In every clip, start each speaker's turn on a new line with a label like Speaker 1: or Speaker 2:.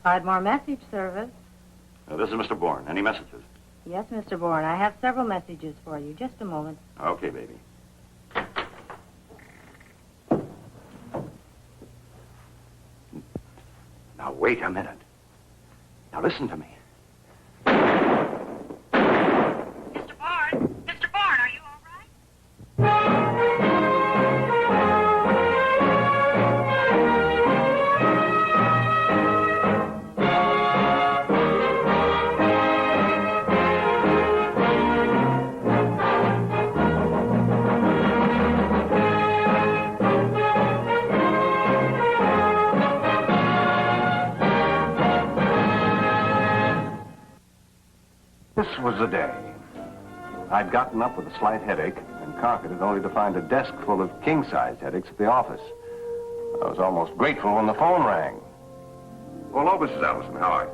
Speaker 1: Ardmore Message Service.
Speaker 2: This is Mr. Bourne. Any messages?
Speaker 1: Yes, Mr. Bourne. I have several messages for you. Just a moment.
Speaker 2: Okay, baby. Now, wait a minute. Now, listen to me.
Speaker 1: Mr. Bourne? Mr. Bourne, are you all right?
Speaker 2: This was the day. I'd gotten up with a slight headache and carpeted only to find a desk full of king-size headaches at the office. I was almost grateful when the phone rang. Well, hello, Mrs. Allison. How are you?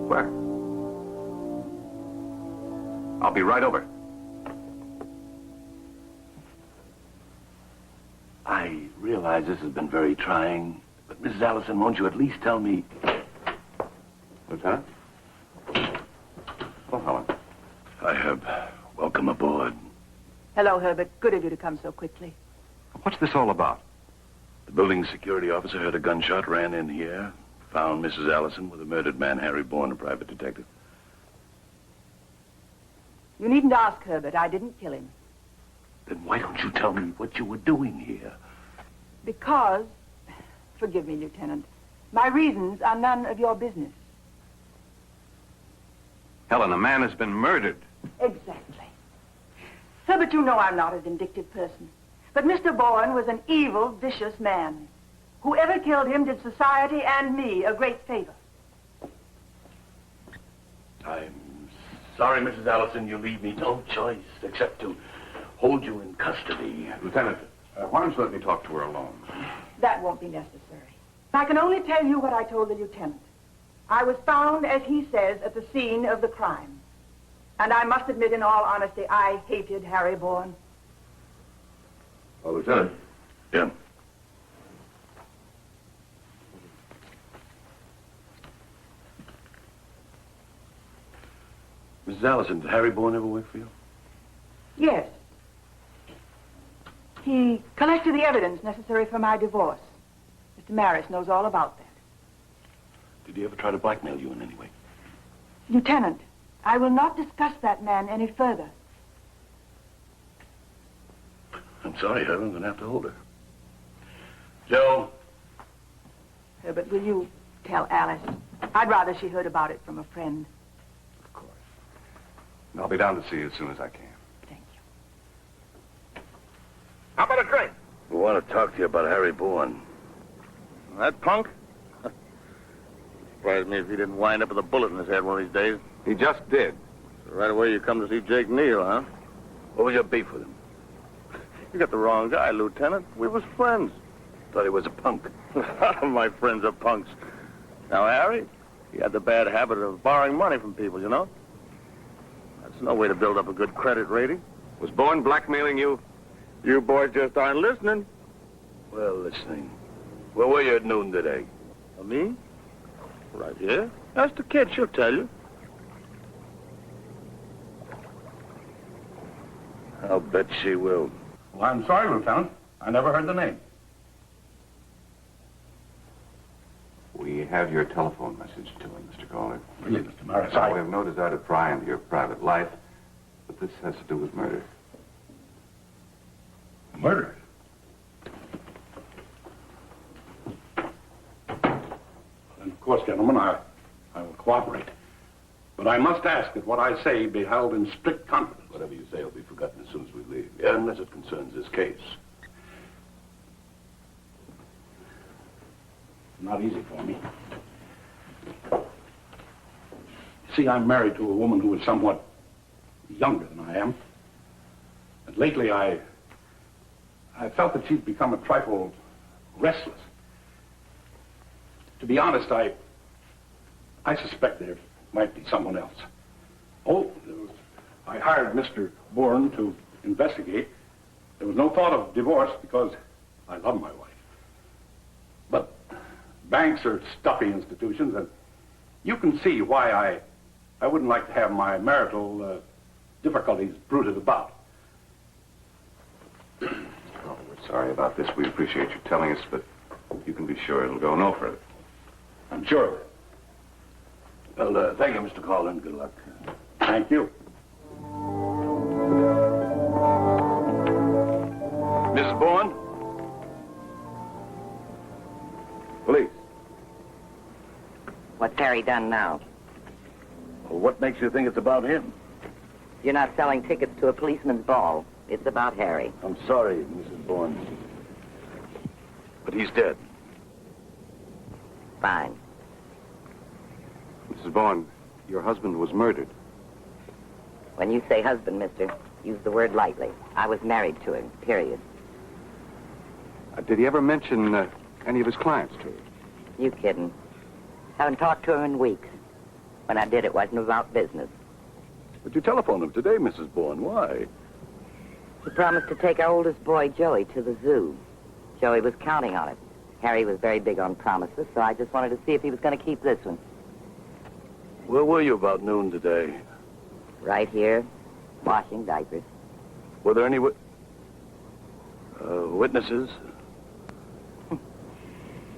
Speaker 2: Where? I'll be right over.
Speaker 3: I realize this has been very trying, but Mrs. Allison, won't you at least tell me...
Speaker 2: Lieutenant? Oh, Helen.
Speaker 3: I have welcome aboard.
Speaker 4: Hello, Herbert. Good of you to come so quickly.
Speaker 2: What's this all about?
Speaker 3: The building security officer heard a gunshot, ran in here, found Mrs. Allison with a murdered man, Harry Bourne, a private detective.
Speaker 4: You needn't ask, Herbert. I didn't kill him.
Speaker 3: Then why don't you tell me what you were doing here?
Speaker 4: Because, forgive me, Lieutenant, my reasons are none of your business.
Speaker 2: Helen, a man has been murdered.
Speaker 4: Exactly. Herbert, you know I'm not a vindictive person. But Mr. Bourne was an evil, vicious man. Whoever killed him did society and me a great favor.
Speaker 3: I'm sorry, Mrs. Allison, you leave me no choice except to hold you in custody.
Speaker 2: Lieutenant, why don't you let me talk to her alone?
Speaker 4: That won't be necessary. I can only tell you what I told the lieutenant. I was found, as he says, at the scene of the crime. And I must admit, in all honesty, I hated Harry Bourne.
Speaker 2: Oh, Lieutenant.
Speaker 3: Yeah. Mrs. Allison, did Harry Bourne ever work for you?
Speaker 4: Yes. He collected the evidence necessary for my divorce. Mr. Maris knows all about that.
Speaker 3: Did he ever try to blackmail you in any way?
Speaker 4: Lieutenant, I will not discuss that man any further.
Speaker 3: I'm sorry, Herbert. I'm going to have to hold her. Joe.
Speaker 4: Herbert, will you tell Alice? I'd rather she heard about it from a friend.
Speaker 2: Of course. And I'll be down to see you as soon as I can.
Speaker 4: Thank you.
Speaker 5: How about a drink?
Speaker 3: We want to talk to you about Harry Bourne.
Speaker 5: That punk? Surprised me if he didn't wind up with a bullet in his head one of these days.
Speaker 2: He just did.
Speaker 5: So right away you come to see Jake Neal, huh?
Speaker 3: What was your beef with him?
Speaker 5: You got the wrong guy, Lieutenant. We was friends.
Speaker 3: Thought he was a punk.
Speaker 5: My friends are punks. Now, Harry, he had the bad habit of borrowing money from people, you know? That's no way to build up a good credit rating.
Speaker 2: Was Bourne blackmailing you?
Speaker 5: You boys just aren't listening.
Speaker 3: Well, listening. Where were you at noon today?
Speaker 5: Me? Right here. Ask the kid, she'll tell you.
Speaker 3: I'll bet she will.
Speaker 6: Well, I'm sorry, Lieutenant. I never heard the name.
Speaker 2: We have your telephone message to him, Mr. Calder.
Speaker 6: Really, Mr. Maris,
Speaker 2: We have no desire to pry into your private life, but this has to do with murder.
Speaker 6: Murder. And of course, gentlemen, I will cooperate. But I must ask that what I say be held in strict confidence.
Speaker 3: Whatever you say will be forgotten as soon as we leave. Yeah, unless it concerns this case.
Speaker 6: Not easy for me. See, I'm married to a woman who is somewhat younger than I am. And lately I felt that she'd become a trifle restless. To be honest, I suspect there might be someone else. Oh, I hired Mr. Bourne to investigate. There was no thought of divorce because I love my wife. Banks are stuffy institutions, and you can see why I wouldn't like to have my marital difficulties bruited about.
Speaker 2: Oh, we're sorry about this. We appreciate you telling us, but you can be sure it'll go no further.
Speaker 6: I'm sure of it.
Speaker 3: Well, thank you, Mr. Collin. Good luck.
Speaker 6: Thank you.
Speaker 3: Mrs. Bourne? Police.
Speaker 1: What's Harry done now?
Speaker 3: Well, what makes you think it's about him?
Speaker 1: You're not selling tickets to a policeman's ball. It's about Harry.
Speaker 3: I'm sorry, Mrs. Bourne. But he's dead.
Speaker 1: Fine.
Speaker 2: Mrs. Bourne, your husband was murdered.
Speaker 1: When you say husband, mister, use the word lightly. I was married to him, period.
Speaker 2: Did he ever mention any of his clients to you?
Speaker 1: You kidding. Haven't talked to him in weeks. When I did, it wasn't about business.
Speaker 3: But you telephoned him today, Mrs. Bourne. Why?
Speaker 1: He promised to take our oldest boy, Joey, to the zoo. Joey was counting on it. Harry was very big on promises, so I just wanted to see if he was going to keep this one.
Speaker 3: Where were you about noon today?
Speaker 1: Right here, washing diapers.
Speaker 3: Were there any witnesses?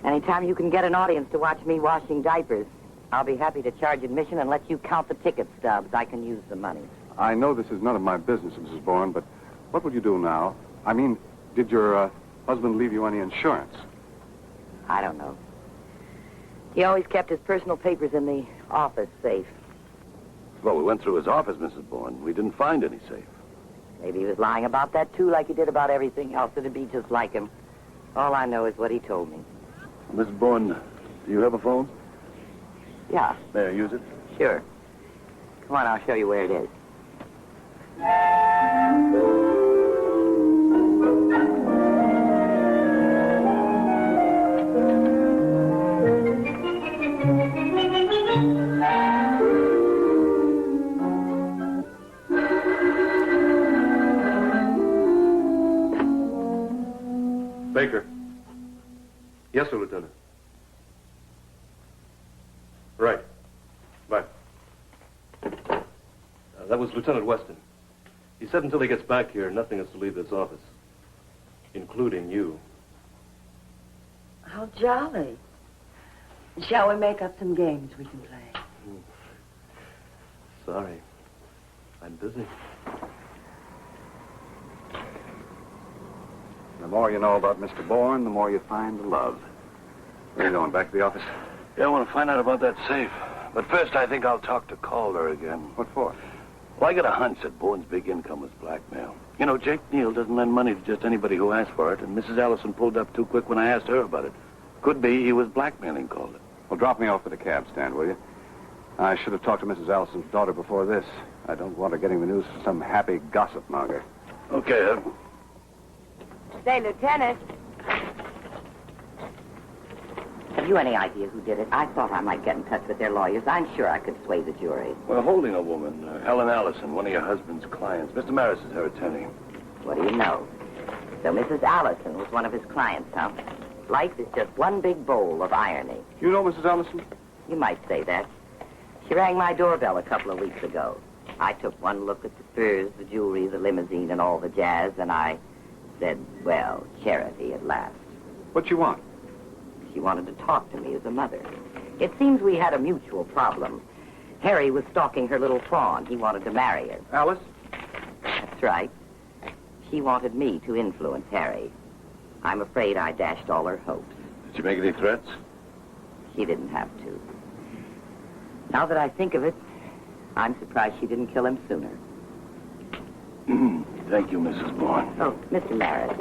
Speaker 1: Anytime you can get an audience to watch me washing diapers, I'll be happy to charge admission and let you count the ticket stubs. I can use the money.
Speaker 2: I know this is none of my business, Mrs. Bourne, but what would you do now? I mean, did your husband leave you any insurance?
Speaker 1: I don't know. He always kept his personal papers in the office safe.
Speaker 3: Well, we went through his office, Mrs. Bourne. We didn't find any safe.
Speaker 1: Maybe he was lying about that, too, like he did about everything else. It'd be just like him. All I know is what he told me.
Speaker 3: Mrs. Bourne, do you have a phone?
Speaker 1: Yeah,
Speaker 3: May I use it?
Speaker 1: sure. Come on, I'll show you where it is.
Speaker 7: Baker. Yes, sir, Lieutenant. Right. Bye. That was Lieutenant Weston. He said until he gets back here, nothing is to leave this office, including you.
Speaker 8: How jolly. Shall we make up some games we can play?
Speaker 7: Sorry. I'm busy.
Speaker 2: The more you know about Mr. Bourne, the more you find to love. Where are you going, back to the office?
Speaker 3: Yeah, I want to find out about that safe. But first, I think I'll talk to Calder again.
Speaker 2: What for?
Speaker 3: Well, I got a hunch that Bourne's big income was blackmail. You know, Jake Neal doesn't lend money to just anybody who asks for it, and Mrs. Allison pulled up too quick when I asked her about it. Could be he was blackmailing Calder.
Speaker 2: Well, drop me off at the cab stand, will you? I should have talked to Mrs. Allison's daughter before this. I don't want her getting the news from some happy gossip monger.
Speaker 3: Okay,
Speaker 1: Say, Lieutenant. Have you any idea who did it? I thought I might get in touch with their lawyers. I'm sure I could sway the jury.
Speaker 3: We're holding a woman, Helen Allison, one of your husband's clients. Mr. Maris is her attorney.
Speaker 1: What do you know? So Mrs. Allison was one of his clients, huh? Life is just one big bowl of irony.
Speaker 2: You know Mrs. Allison?
Speaker 1: You might say that. She rang my doorbell a couple of weeks ago. I took one look at the furs, the jewelry, the limousine, and all the jazz, and I said, well, charity at last.
Speaker 2: What you want?
Speaker 1: She wanted to talk to me as a mother. It seems we had a mutual problem. Harry was stalking her little fawn. He wanted to marry her.
Speaker 2: Alice?
Speaker 1: That's right. She wanted me to influence Harry. I'm afraid I dashed all her hopes.
Speaker 3: Did you make any threats?
Speaker 1: She didn't have to. Now that I think of it, I'm surprised she didn't kill him sooner.
Speaker 3: Thank you, Mrs. Bourne.
Speaker 1: Oh, Mr. Maris,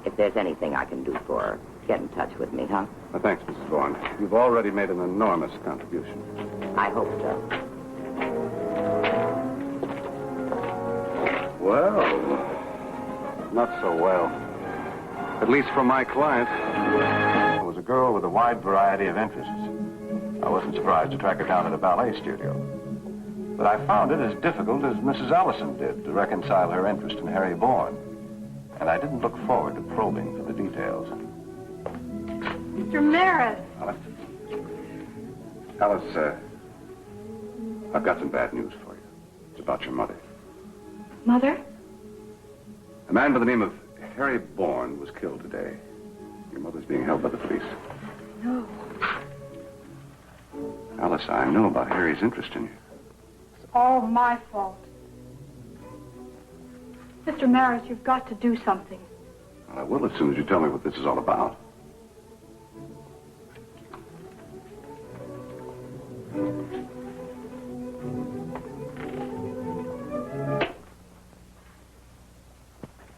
Speaker 1: if there's anything I can do for her, get in touch with me, huh?
Speaker 2: Well, thanks, Mrs. Bourne. You've already made an enormous contribution.
Speaker 1: I hope so.
Speaker 2: Well, not so well. At least for my client. It was a girl with a wide variety of interests. I wasn't surprised to track her down at a ballet studio. But I found it as difficult as Mrs. Allison did to reconcile her interest in Harry Bourne. And I didn't look forward to probing for the details.
Speaker 9: Mr. Maris.
Speaker 6: Alice? Alice, I've got some bad news for you. It's about your mother.
Speaker 9: Mother?
Speaker 6: A man by the name of Harry Bourne was killed today. Your mother's being held by the police.
Speaker 9: No.
Speaker 6: Alice, I know about Harry's interest in you.
Speaker 9: It's all my fault. Mr. Maris, you've got to do something.
Speaker 6: Well, I will as soon as you tell me what this is all about.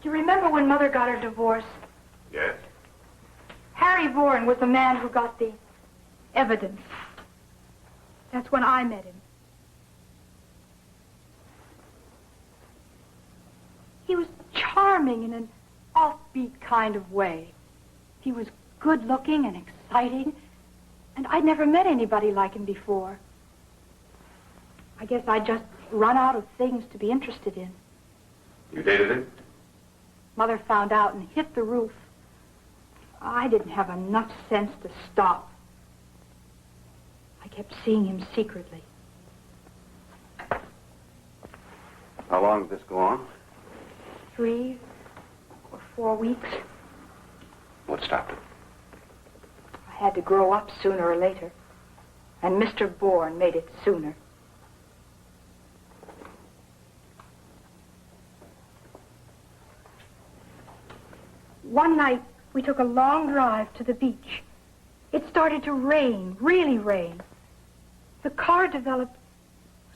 Speaker 9: Do you remember when Mother got her divorce?
Speaker 6: Yes?
Speaker 9: Harry Bourne was the man who got the evidence. That's when I met him. He was charming in an offbeat kind of way. He was good-looking and exciting, and I'd never met anybody like him before. I guess I'd just run out of things to be interested in.
Speaker 6: You dated him?
Speaker 9: Mother found out and hit the roof. I didn't have enough sense to stop. I kept seeing him secretly.
Speaker 6: How long did this go on?
Speaker 9: 3 or 4 weeks.
Speaker 6: What stopped it?
Speaker 9: I had to grow up sooner or later. And Mr. Bourne made it sooner. One night, we took a long drive to the beach. It started to rain, really rain. The car developed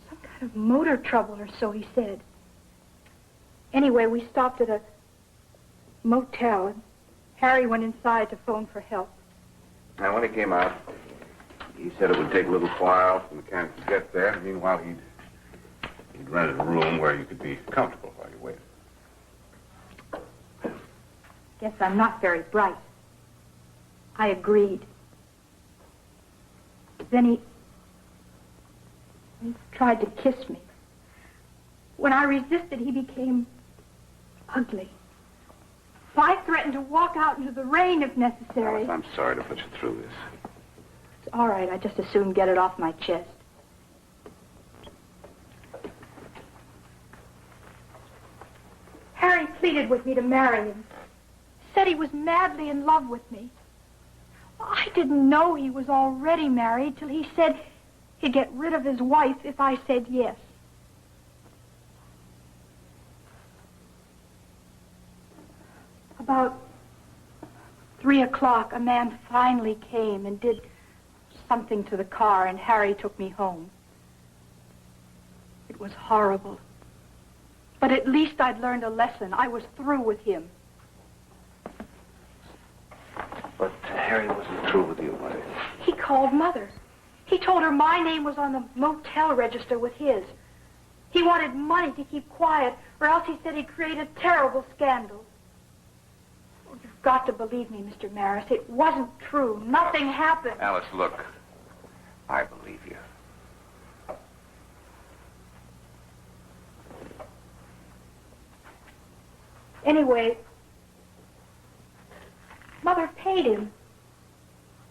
Speaker 9: some kind of motor trouble or so, he said. Anyway, we stopped at a motel, and Harry went inside to phone for help.
Speaker 6: Now, when he came out, he said it would take a little while for the mechanic to get there. Meanwhile, he'd rented a room where you could be comfortable while you waited.
Speaker 9: Guess I'm not very bright. I agreed. Then he tried to kiss me. When I resisted, he became ugly. I threatened to walk out into the rain if necessary.
Speaker 6: Alice, I'm sorry to put you through this.
Speaker 9: It's all right. I just as soon get it off my chest. Harry pleaded with me to marry him. Said he was madly in love with me. I didn't know he was already married till he said he'd get rid of his wife if I said yes. About 3 o'clock, a man finally came and did something to the car, and Harry took me home. It was horrible. But at least I'd learned a lesson. I was through with him.
Speaker 6: But Harry wasn't through with you, was he?
Speaker 9: He called Mother. He told her my name was on the motel register with his. He wanted money to keep quiet, or else he said he'd create a terrible scandal. Oh, you've got to believe me, Mr. Maris. It wasn't true. Nothing happened.
Speaker 6: Alice, look. I believe you.
Speaker 9: Anyway, Mother paid him.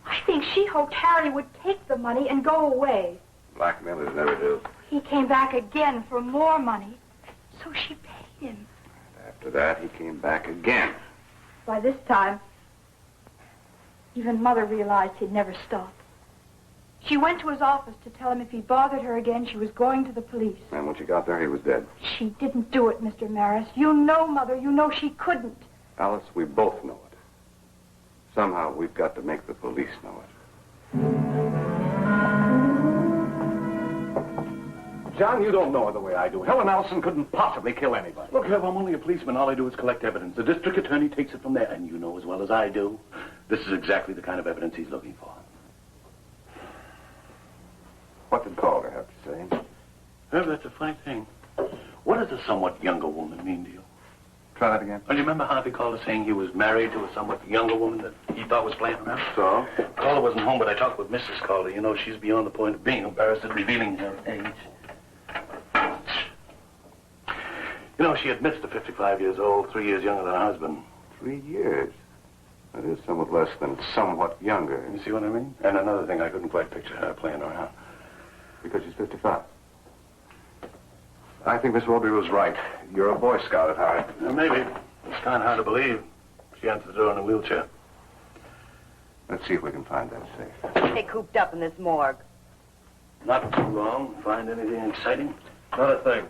Speaker 9: I think she hoped Harry would take the money and go away.
Speaker 6: Blackmailers never do.
Speaker 9: He came back again for more money, so she paid him.
Speaker 6: After that, he came back again.
Speaker 9: By this time, even Mother realized he'd never stop. She went to his office to tell him if he bothered her again, she was going to the police.
Speaker 6: And when she got there, he was dead.
Speaker 9: She didn't do it, Mr. Maris. You know, Mother. You know she couldn't.
Speaker 6: Alice, we both know it. Somehow, we've got to make the police know it.
Speaker 2: John, you don't know her the way I do. Helen Allison couldn't possibly kill anybody.
Speaker 6: Look, Herb, I'm only a policeman. All I do is collect evidence. The district attorney takes it from there. And you know as well as I do, this is exactly the kind of evidence he's looking for. What did Calder have to say?
Speaker 3: Herb, that's a fine thing. What does a somewhat younger woman mean to you?
Speaker 6: Try that again.
Speaker 3: Well, you remember Harvey Calder saying he was married to a somewhat younger woman that he thought was playing around?
Speaker 6: So?
Speaker 3: Calder wasn't home, but I talked with Mrs. Calder. You know, she's beyond the point of being embarrassed at revealing her age. You know, she admits to 55 years old, 3 years younger than her husband.
Speaker 6: 3 years.
Speaker 2: That is somewhat less than somewhat younger.
Speaker 3: You see what I mean? And another thing, I couldn't quite picture her playing around.
Speaker 2: Because she's 55. I think Miss Wilby was right. You're a Boy Scout at heart.
Speaker 3: Maybe. It's kind of hard to believe. She entered the door in a wheelchair.
Speaker 2: Let's see if we can find that safe.
Speaker 8: Stay cooped up in this morgue.
Speaker 3: Not too long. Find anything exciting?
Speaker 7: Not a thing.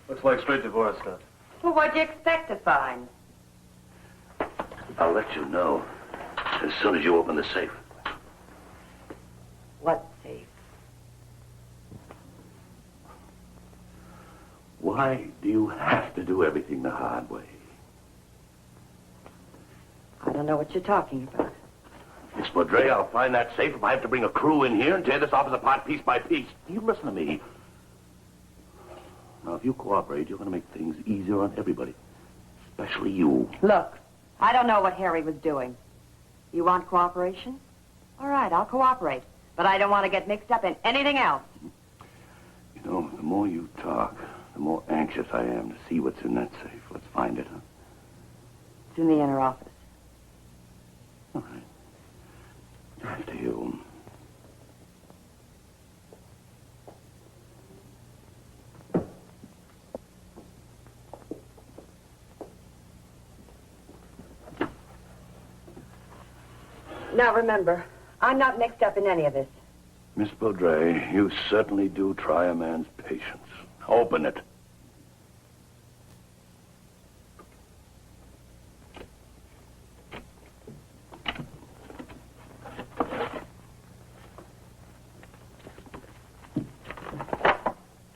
Speaker 7: Looks like straight divorce stuff.
Speaker 8: Well, what'd you expect to find?
Speaker 3: I'll let you know as soon as you open the safe.
Speaker 8: What safe?
Speaker 3: Why do you have to do everything the hard way?
Speaker 8: I don't know what you're talking about.
Speaker 3: Miss Baudry, I'll find that safe if I have to bring a crew in here and tear this office apart piece by piece. You listen to me. Now, if you cooperate, you're going to make things easier on everybody. Especially you.
Speaker 8: Look, I don't know what Harry was doing. You want cooperation? All right, I'll cooperate. But I don't want to get mixed up in anything else.
Speaker 3: You know, the more you talk, the more anxious I am to see what's in that safe. Let's find it, huh?
Speaker 8: It's in the inner office.
Speaker 3: All right. After you.
Speaker 8: Now remember, I'm not mixed up in any of this.
Speaker 3: Miss Baudry, you certainly do try a man's patience. Open it.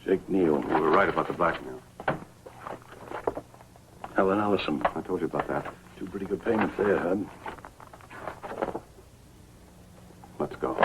Speaker 2: Jake Neal. You were right about the blackmail.
Speaker 3: Helen Ellison.
Speaker 2: I told you about that.
Speaker 3: Two pretty good payments there, Hud.
Speaker 2: Let's go.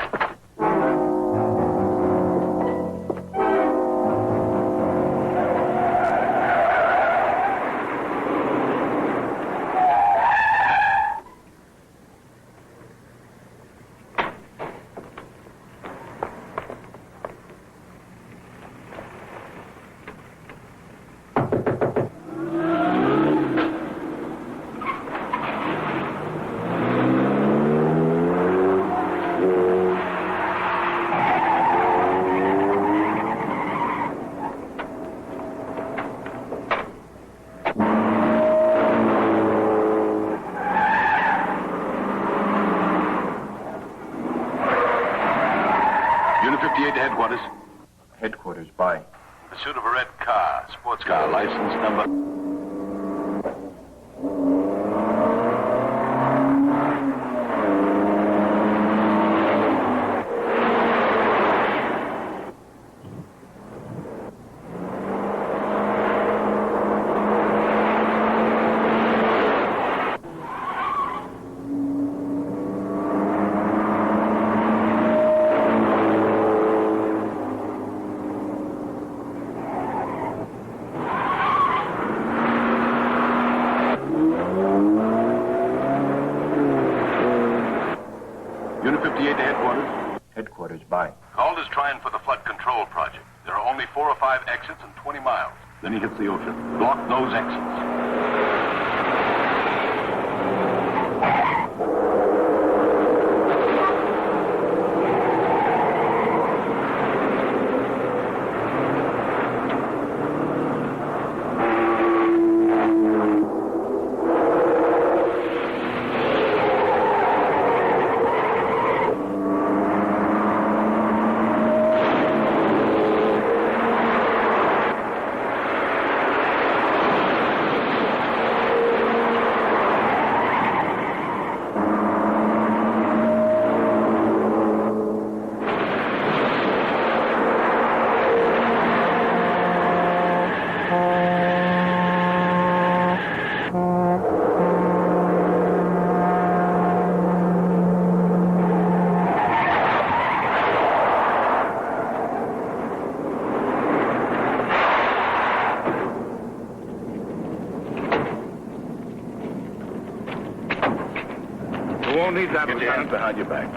Speaker 3: Unit 58 to headquarters.
Speaker 2: Headquarters, by.
Speaker 3: Pursuit of a red car, sports car, license number. Unit 58 to headquarters.
Speaker 2: Headquarters, by.
Speaker 3: Calder's trying for the flood control project. There are only 4 or 5 exits in 20 miles. Then he hits the ocean. Block those exits.
Speaker 6: won't need that,
Speaker 3: Get your hands
Speaker 6: Lieutenant.
Speaker 3: behind your back.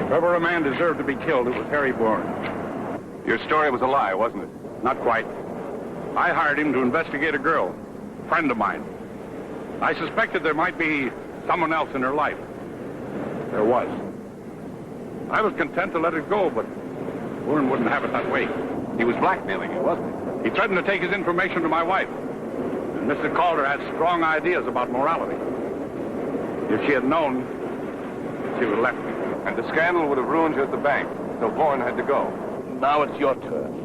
Speaker 6: If ever a man deserved to be killed, it was Harry Bourne.
Speaker 2: Your story was a lie, wasn't it?
Speaker 6: Not quite. I hired him to investigate a girl, friend of mine. I suspected there might be someone else in her life. There was. I was content to let it go, but Bourne wouldn't have it that way.
Speaker 2: He was blackmailing you, wasn't he?
Speaker 6: He threatened to take his information to my wife. And Mr. Calder had strong ideas about morality. If she had known, she would have left me.
Speaker 2: And the scandal would have ruined you at the bank, so Bourne had to go.
Speaker 3: Now it's your turn.